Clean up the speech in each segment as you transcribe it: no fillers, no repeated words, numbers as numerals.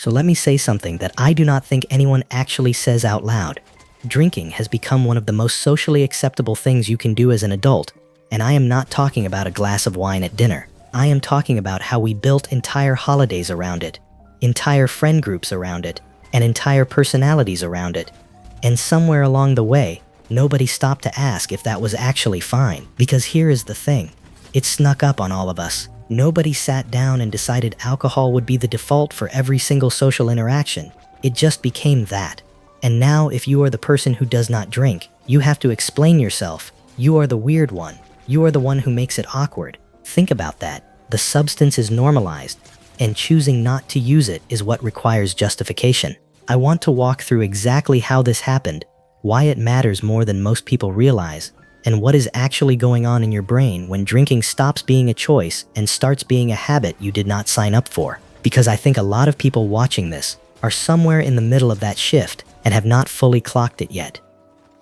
So let me say something that I do not think anyone actually says out loud. Drinking has become one of the most socially acceptable things you can do as an adult, and I am not talking about a glass of wine at dinner. I am talking about how we built entire holidays around it, entire friend groups around it, and entire personalities around it. And somewhere along the way, nobody stopped to ask if that was actually fine. Because here is the thing. It snuck up on all of us. Nobody sat down and decided alcohol would be the default for every single social interaction. It just became that. And now if you are the person who does not drink, you have to explain yourself. You are the weird one. You are the one who makes it awkward. Think about that. The substance is normalized, and choosing not to use it is what requires justification. I want to walk through exactly how this happened, why it matters more than most people realize, and what is actually going on in your brain when drinking stops being a choice and starts being a habit you did not sign up for. Because I think a lot of people watching this are somewhere in the middle of that shift and have not fully clocked it yet.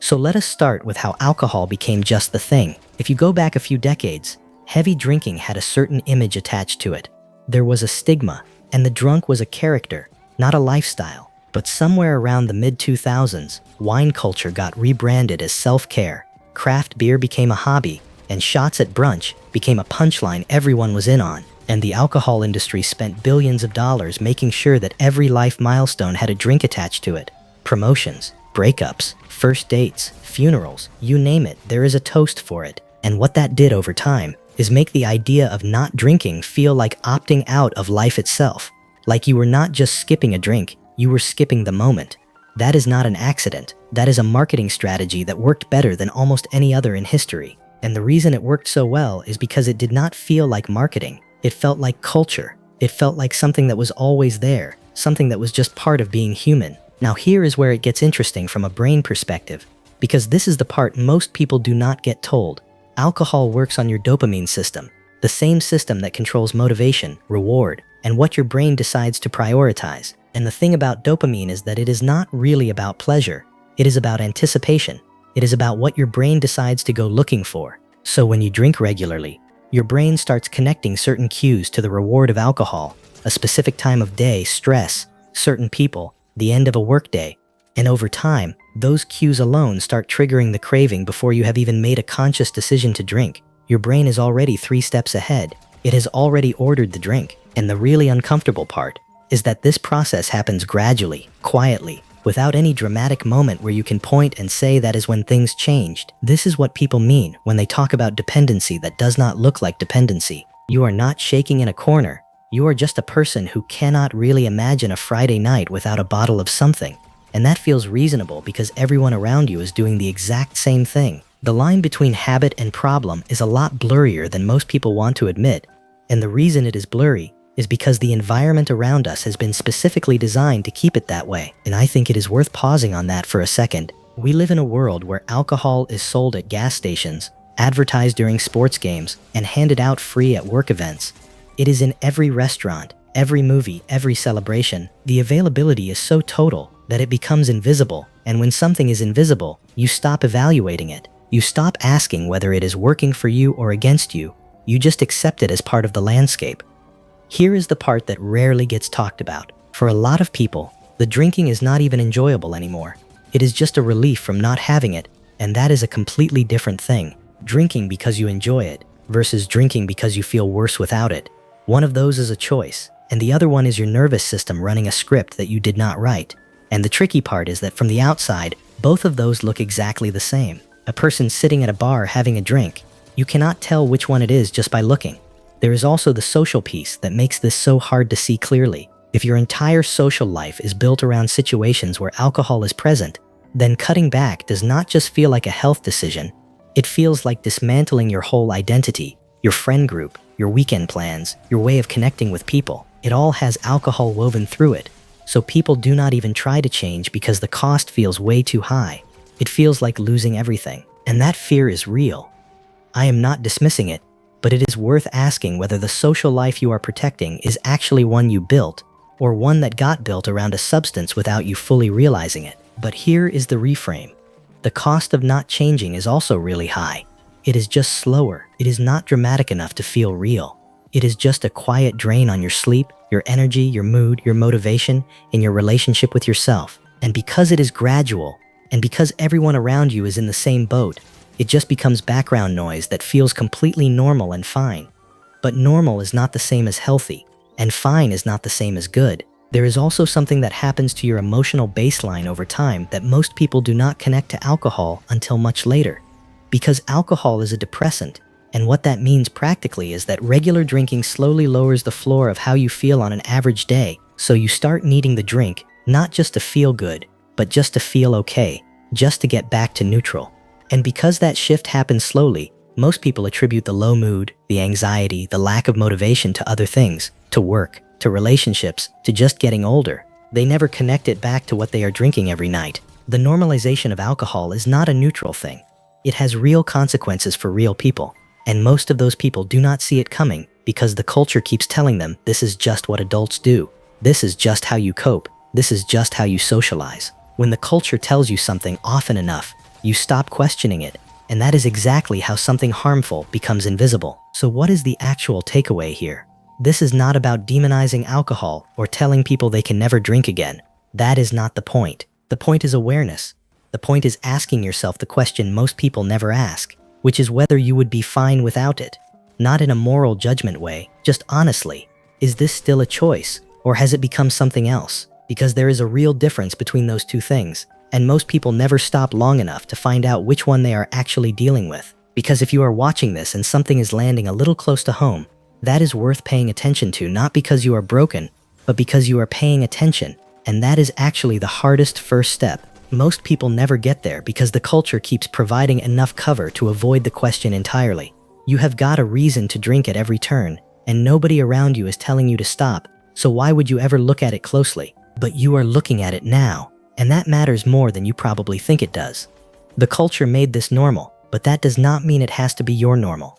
So let us start with how alcohol became just the thing. If you go back a few decades, heavy drinking had a certain image attached to it. There was a stigma, and the drunk was a character, not a lifestyle. But somewhere around the mid-2000s, wine culture got rebranded as self-care. Craft beer became a hobby, and shots at brunch became a punchline everyone was in on. And the alcohol industry spent billions of dollars making sure that every life milestone had a drink attached to it. Promotions, breakups, first dates, funerals, you name it, there is a toast for it. And what that did over time is make the idea of not drinking feel like opting out of life itself. Like you were not just skipping a drink, you were skipping the moment. That is not an accident. That is a marketing strategy that worked better than almost any other in history. And the reason it worked so well is because it did not feel like marketing. It felt like culture. It felt like something that was always there, something that was just part of being human. Now here is where it gets interesting from a brain perspective, because this is the part most people do not get told. Alcohol works on your dopamine system, the same system that controls motivation, reward, and what your brain decides to prioritize. And the thing about dopamine is that it is not really about pleasure. It is about anticipation. It is about what your brain decides to go looking for. So when you drink regularly, your brain starts connecting certain cues to the reward of alcohol, a specific time of day, stress, certain people, the end of a workday. And over time, those cues alone start triggering the craving before you have even made a conscious decision to drink. Your brain is already 3 steps ahead. It has already ordered the drink. And the really uncomfortable part is that this process happens gradually, quietly, without any dramatic moment where you can point and say that is when things changed. This is what people mean when they talk about dependency that does not look like dependency. You are not shaking in a corner. You are just a person who cannot really imagine a Friday night without a bottle of something. And that feels reasonable because everyone around you is doing the exact same thing. The line between habit and problem is a lot blurrier than most people want to admit. And the reason it is blurry is because the environment around us has been specifically designed to keep it that way. And I think it is worth pausing on that for a second. We live in a world where alcohol is sold at gas stations, advertised during sports games, and handed out free at work events. It is in every restaurant, every movie, every celebration. The availability is so total that it becomes invisible. And when something is invisible, you stop evaluating it. You stop asking whether it is working for you or against you. You just accept it as part of the landscape. Here is the part that rarely gets talked about. For a lot of people, the drinking is not even enjoyable anymore. It is just a relief from not having it, and that is a completely different thing. Drinking because you enjoy it versus drinking because you feel worse without it. One of those is a choice, and the other one is your nervous system running a script that you did not write. And the tricky part is that from the outside, both of those look exactly the same. A person sitting at a bar having a drink, you cannot tell which one it is just by looking. There is also the social piece that makes this so hard to see clearly. If your entire social life is built around situations where alcohol is present, then cutting back does not just feel like a health decision, it feels like dismantling your whole identity, your friend group, your weekend plans, your way of connecting with people. It all has alcohol woven through it. So people do not even try to change because the cost feels way too high. It feels like losing everything. And that fear is real. I am not dismissing it, but it is worth asking whether the social life you are protecting is actually one you built, or one that got built around a substance without you fully realizing it. But here is the reframe. The cost of not changing is also really high. It is just slower. It is not dramatic enough to feel real. It is just a quiet drain on your sleep, your energy, your mood, your motivation, and your relationship with yourself. And because it is gradual, and because everyone around you is in the same boat, it just becomes background noise that feels completely normal and fine. But normal is not the same as healthy, and fine is not the same as good. There is also something that happens to your emotional baseline over time that most people do not connect to alcohol until much later. Because alcohol is a depressant, and what that means practically is that regular drinking slowly lowers the floor of how you feel on an average day, so you start needing the drink, not just to feel good, but just to feel okay, just to get back to neutral. And because that shift happens slowly, most people attribute the low mood, the anxiety, the lack of motivation to other things, to work, to relationships, to just getting older. They never connect it back to what they are drinking every night. The normalization of alcohol is not a neutral thing. It has real consequences for real people, and most of those people do not see it coming because the culture keeps telling them this is just what adults do. This is just how you cope. This is just how you socialize. When the culture tells you something often enough, you stop questioning it, and that is exactly how something harmful becomes invisible. So what is the actual takeaway here? This is not about demonizing alcohol or telling people they can never drink again. That is not the point. The point is awareness. The point is asking yourself the question most people never ask, which is whether you would be fine without it. Not in a moral judgment way, just honestly. Is this still a choice, or has it become something else? Because there is a real difference between those two things, and most people never stop long enough to find out which one they are actually dealing with. Because if you are watching this and something is landing a little close to home, that is worth paying attention to, not because you are broken, but because you are paying attention, and that is actually the hardest first step. Most people never get there because the culture keeps providing enough cover to avoid the question entirely. You have got a reason to drink at every turn, and nobody around you is telling you to stop, so why would you ever look at it closely? But you are looking at it now, and that matters more than you probably think it does. The culture made this normal, but that does not mean it has to be your normal.